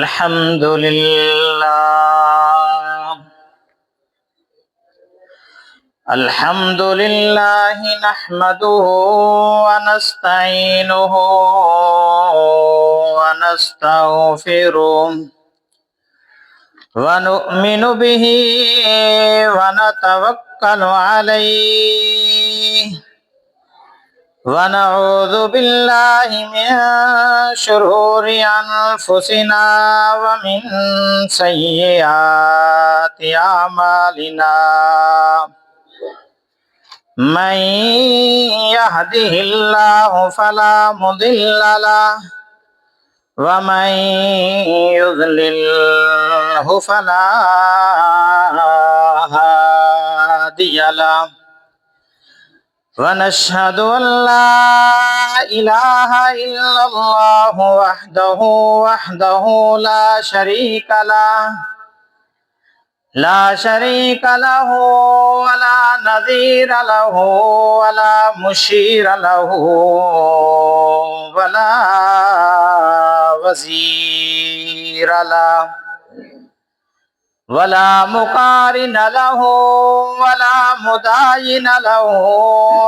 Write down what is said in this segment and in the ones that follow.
الحمد لله الحمد لله نحمده ونستعينه ونستغفره ونؤمن به ونتوكل عليه ونعوذ بالله من شرور أنفسنا ومن سيئات أعمالنا من يهده الله فلا مضل له ومن يضلله فلا هادي له ونشهد أن لا إله إلا الله وحده لا شريك له ولا نظير له ولا مشير له ولا وزير له ولا مقارن له ولا مداين له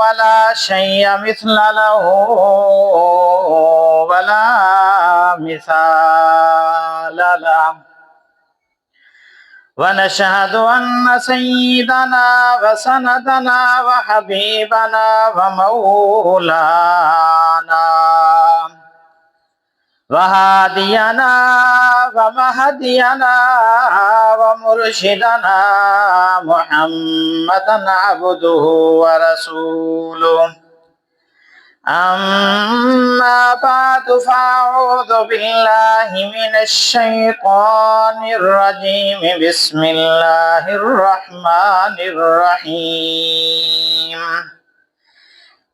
ولا شيء مثل له ولا مثال له ونشهد أن سيدنا وسندنا وحبيبنا ومولانا وهادينا ومهدينا ومرشدنا محمدا عبده ورسوله أما بعد فأعوذ بالله من الشيطان الرجيم بسم الله الرحمن الرحيم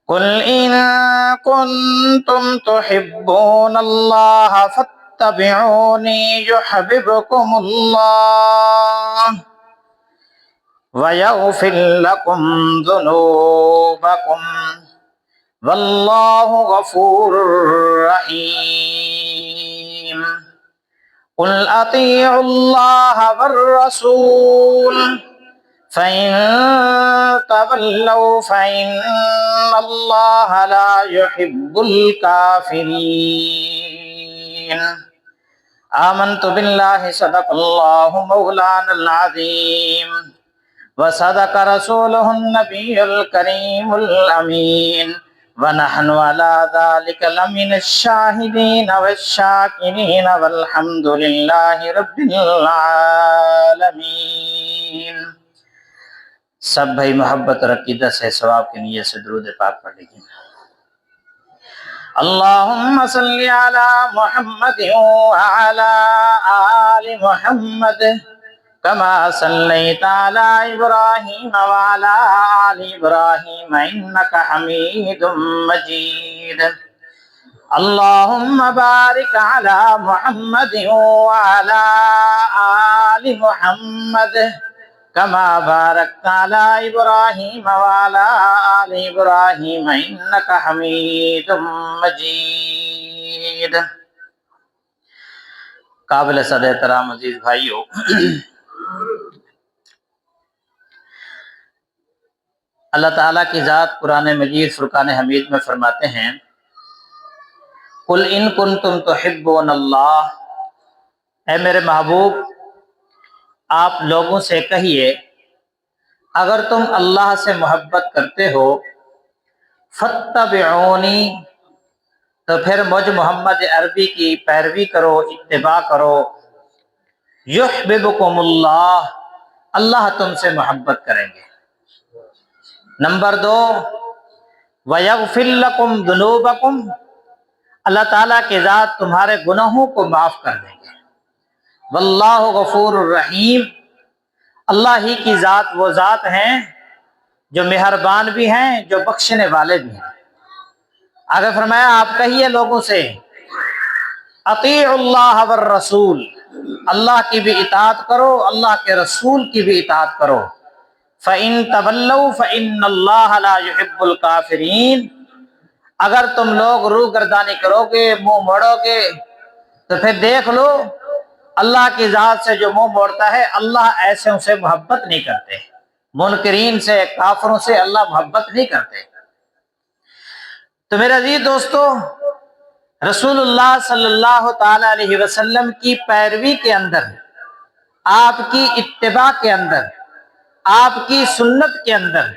قل إن كنتم تحبون الله فاتبعوني يحببكم الله ويغفر لكم ذنوبكم والله غفور رحيم قل أطيعوا الله والرسول فإن تولوا فإن الله لا يحب الكافرين آمنت بالله صدق الله مولانا العظيم وصدق رسوله النبي الكريم الأمين ونحن على ذلك لمن الشاهدين والشاكرين والحمد لله رب العالمين۔ سب بھائی محبت اور عقیدہ سے ثواب کی نیت سے درود پاک پڑھ لیجیے۔ اللہم صلی علی محمد وعلی آل محمد كما صليت على إبراهيم وعلى آل إبراهيم إنك حميد مجيد اللهم بارك على محمد وعلى آل محمد كما باركت على إبراهيم وعلى آل إبراهيم إنك حميد مجيد۔ قابل صد احترام عزیز بھائیو، اللہ تعالیٰ کی ذات قرآن مجید فرقان حمید میں فرماتے ہیں قل ان کنتم تحبون اللہ، اے میرے محبوب آپ لوگوں سے کہیے اگر تم اللہ سے محبت کرتے ہو فاتبعونی تو پھر مجھ محمد عربی کی پیروی کرو، اتباع کرو، یحببکم اللہ، اللہ تم سے محبت کریں گے۔ نمبر 2 وَيَغْفِرْ لَكُمْ ذُنُوبَكُمْ، اللہ تعالیٰ کی ذات تمہارے گناہوں کو معاف کر دیں گے۔ واللہ غفور الرحیم، اللہ ہی کی ذات وہ ذات ہیں جو مہربان بھی ہیں، جو بخشنے والے بھی ہیں۔ آگے فرمایا آپ کہیے لوگوں سے اطیعوا اللہ والرسول، اللہ کی بھی اطاعت کرو، اللہ کے رسول کی بھی اطاعت کرو۔ فَإِن تَوَلَّوْا فَإِنَّ اللَّهَ لَا يُحِبُّ الْكَافِرِينَ، اگر تم لوگ روح گردانی کرو گے، منہ موڑو گے، تو پھر دیکھ لو اللہ کی ذات سے جو منہ موڑتا ہے اللہ ایسوں سے محبت نہیں کرتے، منکرین سے، کافروں سے اللہ محبت نہیں کرتے۔ تو میرے عزیز دوستو، رسول اللہ صلی اللہ تعالی علیہ وسلم کی پیروی کے اندر، آپ کی اتباع کے اندر، آپ کی سنت کے اندر،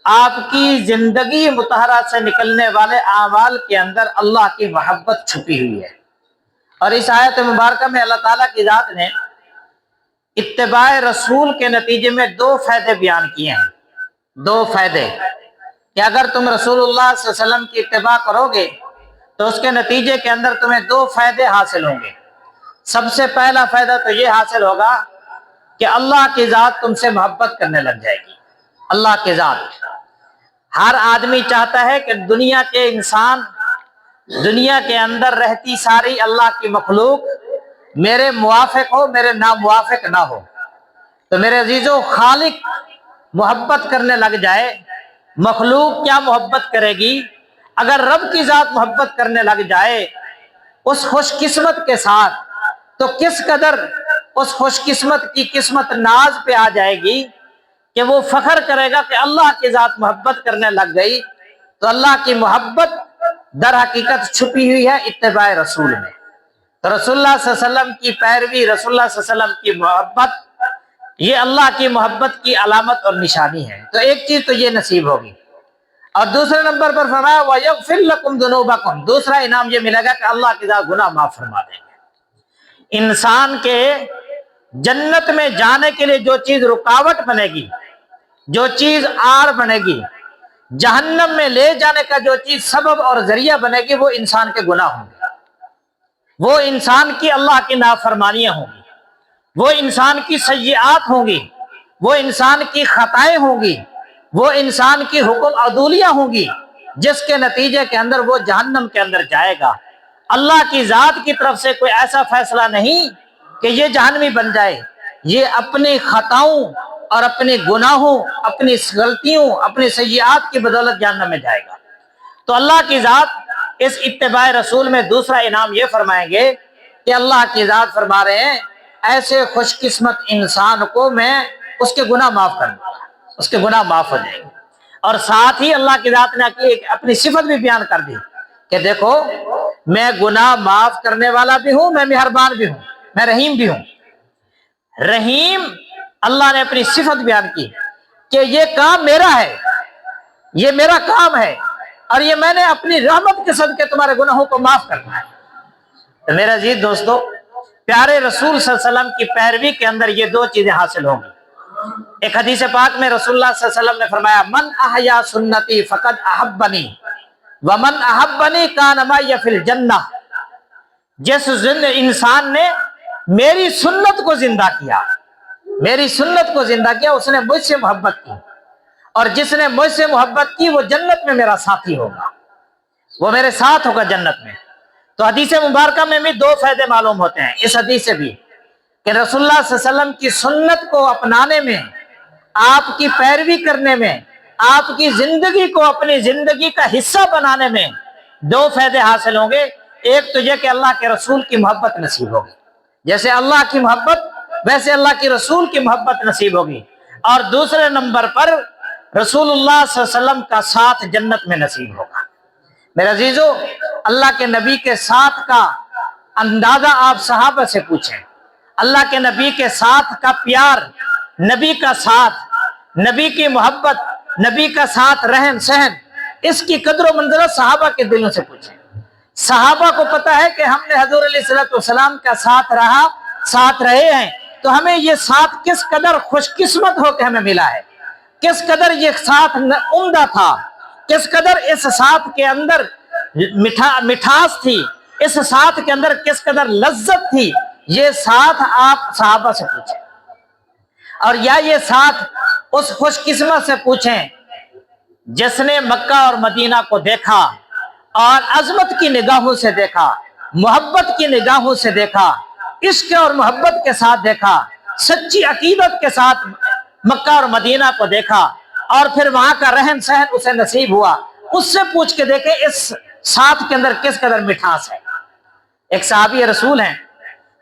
آپ کی زندگی مطہرہ سے نکلنے والے اعمال کے اندر اللہ کی محبت چھپی ہوئی ہے۔ اور اس آیت مبارکہ میں اللہ تعالیٰ کی ذات نے اتباع رسول کے نتیجے میں دو فائدے بیان کیے ہیں، دو فائدے، کہ اگر تم رسول اللہ صلی اللہ علیہ وسلم کی اتباع کرو گے تو اس کے نتیجے کے اندر تمہیں دو فائدے حاصل ہوں گے۔ سب سے پہلا فائدہ تو یہ حاصل ہوگا کہ اللہ کی ذات تم سے محبت کرنے لگ جائے گی۔ اللہ کی ذات، ہر آدمی چاہتا ہے کہ دنیا کے انسان، دنیا کے اندر رہتی ساری اللہ کی مخلوق میرے موافق ہو، میرے ناموافق نہ ہو۔ تو میرے عزیزو، خالق محبت کرنے لگ جائے، مخلوق کیا محبت کرے گی؟ اگر رب کی ذات محبت کرنے لگ جائے اس خوش قسمت کے ساتھ، تو کس قدر اس خوش قسمت کی قسمت ناز پہ آ جائے گی کہ وہ فخر کرے گا کہ اللہ کی ذات محبت کرنے لگ گئی۔ تو اللہ کی محبت در حقیقت چھپی ہوئی ہے اتباع رسول میں۔ تو رسول اللہ صلی اللہ علیہ وسلم کی پیروی، رسول اللہ صلی اللہ علیہ وسلم کی محبت، یہ اللہ کی محبت کی علامت اور نشانی ہے۔ تو ایک چیز تو یہ نصیب ہوگی، اور دوسرے نمبر پر فرمایا وَيَغْفِرْ لَكُمْ ذُنُوبَكُمْ، دوسرا انعام یہ ملے گا کہ اللہ کی ذات گناہ معاف فرما دیں گے۔ انسان کے جنت میں جانے کے لیے جو چیز رکاوٹ بنے گی، جو چیز آڑ بنے گی، جہنم میں لے جانے کا جو چیز سبب اور ذریعہ بنے گی، وہ انسان کے گناہ ہوں گے، وہ انسان کی اللہ کی نافرمانیاں ہوں گی، وہ انسان کی سیئات ہوں گی، وہ انسان کی خطائیں ہوں گی، وہ انسان کی حکم عدولیاں ہوں گی، جس کے نتیجے کے اندر وہ جہنم کے اندر جائے گا۔ اللہ کی ذات کی طرف سے کوئی ایسا فیصلہ نہیں کہ یہ جہنمی بن جائے، یہ اپنی خطاؤں اور اپنے گناہوں، اپنی غلطیوں، اپنی سیئات کی بدولت جہنم میں جائے گا۔ تو اللہ کی ذات اس اتباع رسول میں دوسرا انعام یہ فرمائیں گے کہ اللہ کی ذات فرما رہے ہیں ایسے خوش قسمت انسان کو میں اس کے گناہ معاف کر دوں گا، اس کے گناہ معاف ہو جائیں گے۔ اور ساتھ ہی اللہ کی ذات نے اپنی صفت بھی بیان کر دی کہ دیکھو میں گناہ معاف کرنے والا بھی ہوں، میں مہربان بھی ہوں، میں رحیم بھی ہوں۔ رحیم، اللہ نے اپنی صفت بیان کی کہ یہ کام میرا ہے، یہ میرا کام ہے، اور یہ میں نے اپنی رحمت کے صدقے تمہارے گناہوں کو معاف کرنا ہے۔ تو میرے عزیز دوستو، پیارے رسول صلی اللہ علیہ وسلم کی پیروی کے اندر یہ دو چیزیں حاصل ہوں گی۔ ایک حدیث پاک میں رسول اللہ صلی اللہ علیہ وسلم نے فرمایا من احیا سنتی فقد احبنی ومن احبنی کان معی فی الجنہ، جس انسان نے میری سنت کو زندہ کیا، میری سنت کو زندہ کیا، اس نے مجھ سے محبت کی، اور جس نے مجھ سے محبت کی وہ جنت میں میرا ساتھی ہوگا، وہ میرے ساتھ ہوگا جنت میں۔ تو حدیث مبارکہ میں بھی دو فائدے معلوم ہوتے ہیں اس حدیث سے بھی، کہ رسول اللہ صلی اللہ علیہ وسلم کی سنت کو اپنانے میں، آپ کی پیروی کرنے میں، آپ کی زندگی کو اپنی زندگی کا حصہ بنانے میں دو فائدے حاصل ہوں گے۔ ایک تو یہ کہ اللہ کے رسول کی محبت نصیب ہوگی، جیسے اللہ کی محبت ویسے اللہ کی رسول کی محبت نصیب ہوگی، اور دوسرے نمبر پر رسول اللہ صلی اللہ علیہ وسلم کا ساتھ جنت میں نصیب ہوگا۔ میرے عزیزو، اللہ کے نبی کے ساتھ کا اندازہ آپ صحابہ سے پوچھیں، اللہ کے نبی کے ساتھ کا پیار، نبی کا ساتھ، نبی کی محبت، نبی کا ساتھ رہن سہن، اس کی قدر و منزلت صحابہ کے دلوں سے پوچھیں۔ صحابہ کو پتا ہے کہ ہم نے حضور علیہ السلام کا ساتھ رہے ہیں، تو ہمیں یہ ساتھ کس قدر خوش قسمت ہو کے ہمیں ملا ہے، کس قدر یہ ساتھ عمدہ تھا، کس قدر اس ساتھ کے اندر مٹھاس تھی، اس ساتھ کے اندر کس قدر لذت تھی، یہ ساتھ آپ صحابہ سے پوچھیں، اور یا یہ ساتھ اس خوش قسمت سے پوچھیں جس نے مکہ اور مدینہ کو دیکھا اور عظمت کی نگاہوں سے دیکھا، محبت کی نگاہوں سے دیکھا، عشق اور محبت کے ساتھ دیکھا، سچی عقیدت کے ساتھ مکہ اور مدینہ کو دیکھا، اور پھر وہاں کا رہن سہن اسے نصیب ہوا، اس سے پوچھ کے دیکھیں اس ساتھ کے اندر کس قدر مٹھاس ہے۔ ایک صحابی رسول ہیں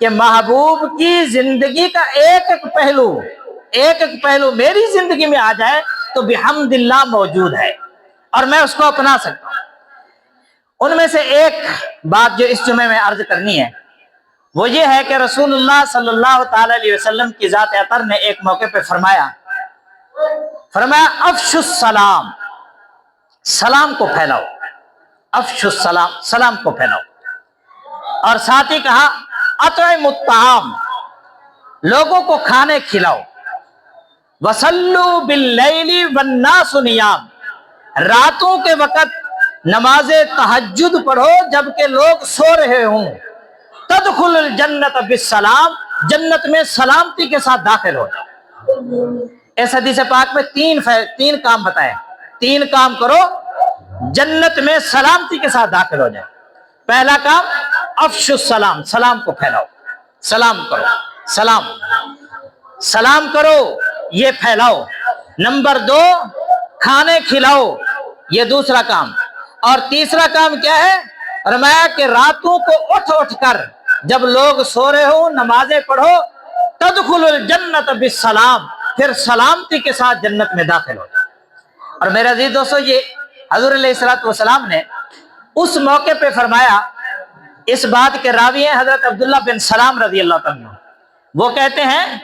کہ محبوب کی زندگی کا ایک ایک پہلو میری زندگی میں آ جائے تو بحمد اللہ موجود ہے اور میں اس کو اپنا سکتا ہوں۔ ان میں سے ایک بات جو اس جمعے میں عرض کرنی ہے وہ یہ ہے کہ رسول اللہ صلی اللہ تعالی علیہ وسلم کی ذات اطہر نے ایک موقع پہ فرمایا افشوا السلام، سلام کو پھیلاؤ، افشوا السلام، سلام کو پھیلاؤ، اور ساتھ ہی کہا اطعموا الطعام، لوگوں کو کھانے کھلاؤ، وصلوا باللیل والناس نیام، راتوں کے وقت نماز تہجد پڑھو جبکہ لوگ سو رہے ہوں، تدخل الجنت بالسلام، جنت میں سلامتی کے ساتھ داخل ہو جاؤ۔ اس حدیث پاک میں تین کام بتائے، تین کام کرو جنت میں سلامتی کے ساتھ داخل ہو جائے۔ پہلا کام افشوا السلام، سلام کو پھیلاؤ، سلام کرو، سلام کرو، یہ پھیلاؤ۔ نمبر 2 کھانے کھلاؤ، یہ دوسرا کام۔ اور تیسرا کام کیا ہے؟ فرمایا کہ راتوں کو اٹھ کر جب لوگ سو رہے ہوں نمازیں پڑھو، تدخل الجنت بالسلام، پھر سلامتی کے ساتھ جنت میں داخل ہو جاؤ۔ اور میرے عزیز دوستو، یہ حضور علیہ الصلوۃ والسلام نے اس موقع پہ فرمایا، اس بات کے راوی ہیں حضرت عبداللہ بن سلام رضی اللہ عنہ، وہ کہتے ہیں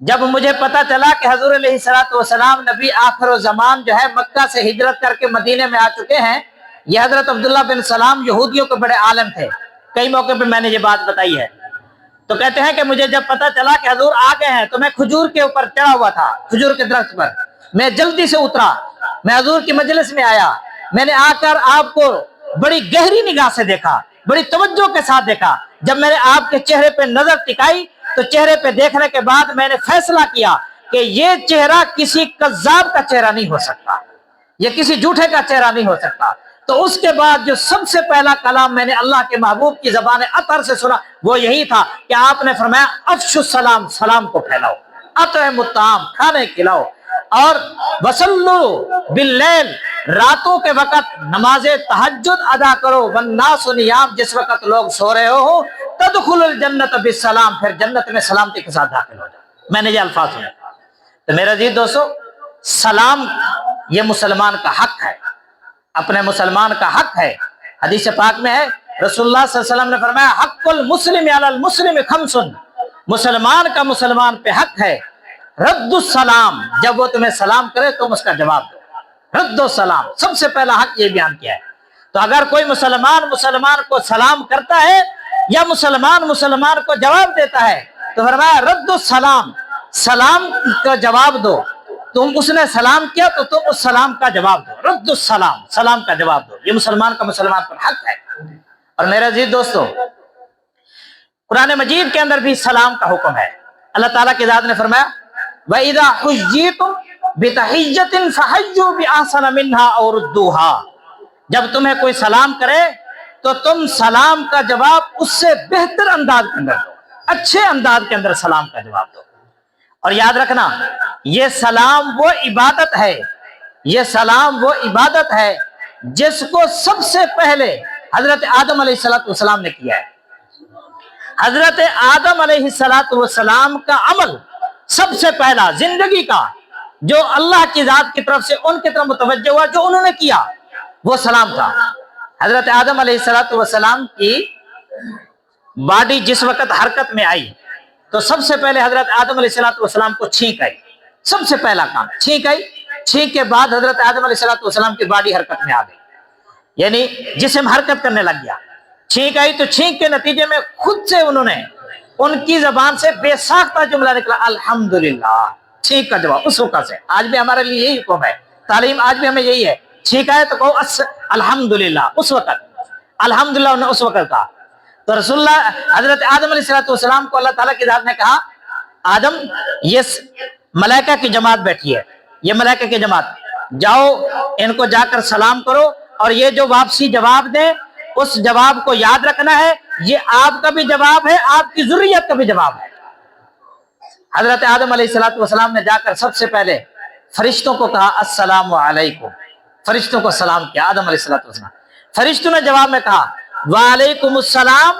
جب مجھے پتا چلا کہ حضور علیہ الصلوۃ والسلام نبی آخر الزمان جو ہے مکہ سے ہجرت کر کے مدینے میں آ چکے ہیں، یہ حضرت عبداللہ بن سلام یہودیوں کے بڑے عالم تھے، کئی موقع پہ میں نے یہ بات بتائی ہے، تو کہتے ہیں کہ مجھے جب پتا چلا کہ حضور آ گئے ہیں تو میں کھجور کے اوپر چڑھا ہوا تھا، کھجور کے درخت پر، میں جلدی سے اترا، میں حضور کی مجلس میں آیا، میں نے آ کر آپ کو بڑی گہری نگاہ سے دیکھا، بڑی توجہ کے ساتھ دیکھا۔ جب میں نے آپ کے چہرے پہ نظر ٹکائی تو چہرے پہ دیکھنے کے بعد میں نے فیصلہ کیا کہ یہ چہرہ کسی کذاب کا چہرہ نہیں ہو سکتا، یہ کسی جھوٹے کا چہرہ نہیں ہو سکتا۔ تو اس کے بعد جو سب سے پہلا کلام میں نے اللہ کے محبوب کی زبان اطہر سے سنا وہ یہی تھا کہ آپ نے فرمایا افشوا السلام، سلام کو پھیلاؤ، اطعموا الطعام، کھانے کھلاؤ، اور وصلوا باللیل، راتوں کے وقت نماز تہجد ادا کرو، والناس نیام، جس وقت لوگ سو رہے ہو، تدخل الجنت بالسلام، پھر جنت میں سلامتی کے ساتھ داخل ہو جاؤ۔ میں نے یہ الفاظ سنے۔ تو میرے عزیز دوستو، سلام یہ مسلمان کا حق ہے، اپنے مسلمان کا حق ہے۔ حدیث پاک میں ہے رسول اللہ صلی اللہ علیہ وسلم نے فرمایا حق المسلم علی المسلم خمس، مسلمان کا مسلمان پہ حق ہے، رد السلام، جب وہ تمہیں سلام کرے تم اس کا جواب دو، رد السلام، سب سے پہلا حق یہ بیان کیا ہے۔ تو اگر کوئی مسلمان کو سلام کرتا ہے یا مسلمان کو جواب دیتا ہے تو فرمایا رد السلام، سلام کا جواب دو، تم اس نے سلام کیا تو تم اس سلام کا جواب دو، رد السلام، سلام کا جواب دو، یہ مسلمان کا مسلمان پر حق ہے۔ اور میرے عزیز دوستو، قرآن مجید کے اندر بھی سلام کا حکم ہے۔ اللہ تعالیٰ کی ذات نے فرمایا وَإِذَا حُيِّيتُم بِتَحِيَّةٍ فَحَيُّوا بِأَحْسَنَ مِنْهَا أَوْ رُدُّوهَا، جب تمہیں کوئی سلام کرے تو تم سلام کا جواب اس سے بہتر انداز کے اندر دو، اچھے انداز کے اندر سلام کا جواب دو۔ اور یاد رکھنا یہ سلام وہ عبادت ہے، یہ سلام وہ عبادت ہے جس کو سب سے پہلے حضرت آدم علیہ السلام نے کیا ہے۔ حضرت آدم علیہ السلام کا عمل سب سے پہلا زندگی کا جو اللہ کی ذات کی طرف سے ان کی طرف متوجہ ہوا، جو انہوں نے کیا وہ سلام تھا۔ حضرت آدم علیہ السلام کی باڈی جس وقت حرکت میں آئی تو سب سے پہلے حضرت آدم علیہ السلام کو چھینک آئی، سب سے پہلا کام چھینک آئی، چھینک کے بعد حضرت آدم علیہ السلام کی باڈی حرکت میں آ گئی، یعنی جسم حرکت کرنے لگ گیا۔ چھینک آئی تو چھینک کے نتیجے میں خود سے انہوں نے ان کی زبان سے بے ساختہ جملہ نکلا الحمدللہ، چھینک کا جواب اس وقت سے۔ آج بھی ہمارے لیے یہی حکم ہے، تعلیم آج بھی ہمیں یہی ہے، چھینک آئے تو کہو الحمدللہ، اس وقت الحمدللہ انہوں نے اس وقت کہا۔ تو رسول اللہ حضرت آدم علیہ السلام کو اللہ تعالیٰ کی ذات نے کہا آدم یہ ملائکہ کی جماعت بیٹھی ہے، یہ ملائکہ کی جماعت، جاؤ ان کو جا کر سلام کرو اور یہ جو واپسی جواب دیں اس جواب کو یاد رکھنا ہے، یہ آپ کا بھی جواب ہے، آپ کی ذریت کا بھی جواب ہے۔ حضرت آدم علیہ السلام نے جا کر سب سے پہلے فرشتوں کو کہا السلام علیکم، فرشتوں کو سلام کیا آدم علیہ السلام۔ فرشتوں نے جواب میں کہا وعلیکم السلام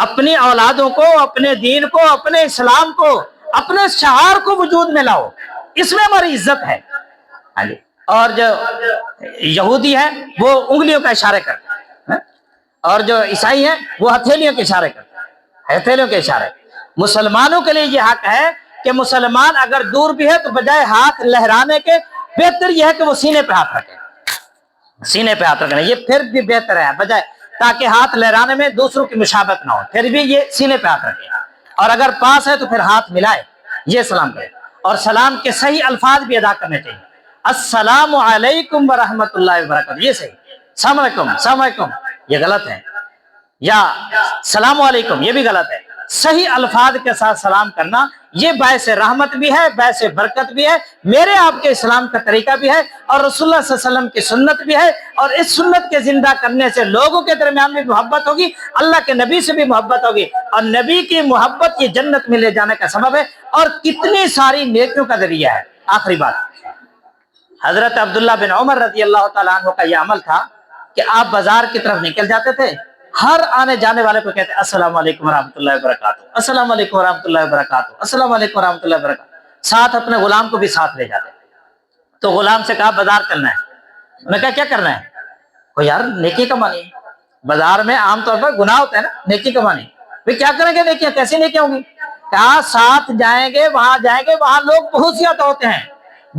اپنی اولادوں کو، اپنے دین کو، اپنے اسلام کو، اپنے شعار کو وجود میں لاؤ، اس میں ہماری عزت ہے۔ ہاں جی، اور جو یہودی ہیں وہ انگلیوں کا اشارے کرتے ہیں، اور جو عیسائی ہیں وہ ہتھیلیوں کے اشارے کرتے ہیں، ہتھیلیوں کے اشارے۔ مسلمانوں کے لیے یہ حق ہے کہ مسلمان اگر دور بھی ہے تو بجائے ہاتھ لہرانے کے بہتر یہ ہے کہ وہ سینے پہ ہاتھ رکھے، سینے پہ ہاتھ رکھنا یہ پھر بھی بہتر ہے، بجائے تاکہ ہاتھ لہرانے میں دوسروں کی مشابہت نہ ہو، پھر بھی یہ سینے پہ ہاتھ رکھے، اور اگر پاس ہے تو پھر ہاتھ ملائے، یہ سلام کرے، اور سلام کے صحیح الفاظ بھی ادا کرنے چاہیے۔ السلام علیکم ورحمۃ اللہ وبرکاتہ، یہ صحیح۔ السلام علیکم، السلام علیکم یہ غلط ہے، یا السلام علیکم یہ بھی غلط ہے۔ صحیح الفاظ کے ساتھ سلام کرنا یہ باعث رحمت بھی ہے، باعث برکت بھی ہے، میرے آپ کے اسلام کا طریقہ بھی ہے، اور رسول اللہ صلی اللہ علیہ وسلم کی سنت بھی ہے، اور اس سنت کے زندہ کرنے سے لوگوں کے درمیان بھی محبت ہوگی، اللہ کے نبی سے بھی محبت ہوگی، اور نبی کی محبت یہ جنت میں لے جانے کا سبب ہے، اور کتنی ساری نیکیوں کا ذریعہ ہے۔ آخری بات، حضرت عبداللہ بن عمر رضی اللہ تعالیٰ عنہ کا یہ عمل تھا کہ آپ بازار کی طرف نکل جاتے تھے، ہر آنے جانے والے کو کہتے السلام علیکم ورحمۃ اللہ وبرکاتہ، السلام علیکم ورحمۃ اللہ وبرکاتہ، السلام علیکم ورحمۃ اللہ وبرکاتہ، ساتھ اپنے غلام کو بھی ساتھ لے جاتے۔ تو غلام سے کہا بازار چلنا ہے، انہوں نے کہا کیا کرنا ہے؟ وہ یار نیکی کمانی ہے، بازار میں عام طور پر گناہ ہوتا ہے نا، نیکی کمانی، وہ کیا کریں گے نیکیاں، کیسی نیکیاں ہوں گی؟ کہا ساتھ جائیں گے، وہاں لوگ بہت زیادہ ہوتے ہیں،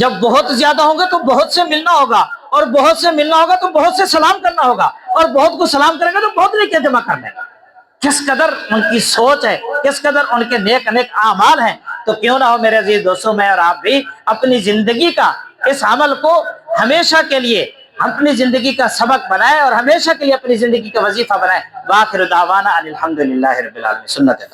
جب بہت زیادہ ہوں گے تو بہت سے ملنا ہوگا، اور بہت سے ملنا ہوگا تو بہت سے سلام کرنا ہوگا، اور بہت کو سلام کریں گے تو بہت نیکیاں جمع کرنے گا۔ کس قدر ان کی سوچ ہے، کس قدر ان کے نیک نیک اعمال ہیں۔ تو کیوں نہ ہو میرے عزیز دوستوں، میں اور آپ بھی اپنی زندگی کا اس عمل کو ہمیشہ کے لیے اپنی زندگی کا سبق بنائے، اور ہمیشہ کے لیے اپنی زندگی کا وظیفہ بنائے۔ وآخر دعوانا ان الحمد للہ رب العالمین۔ سنت ہے۔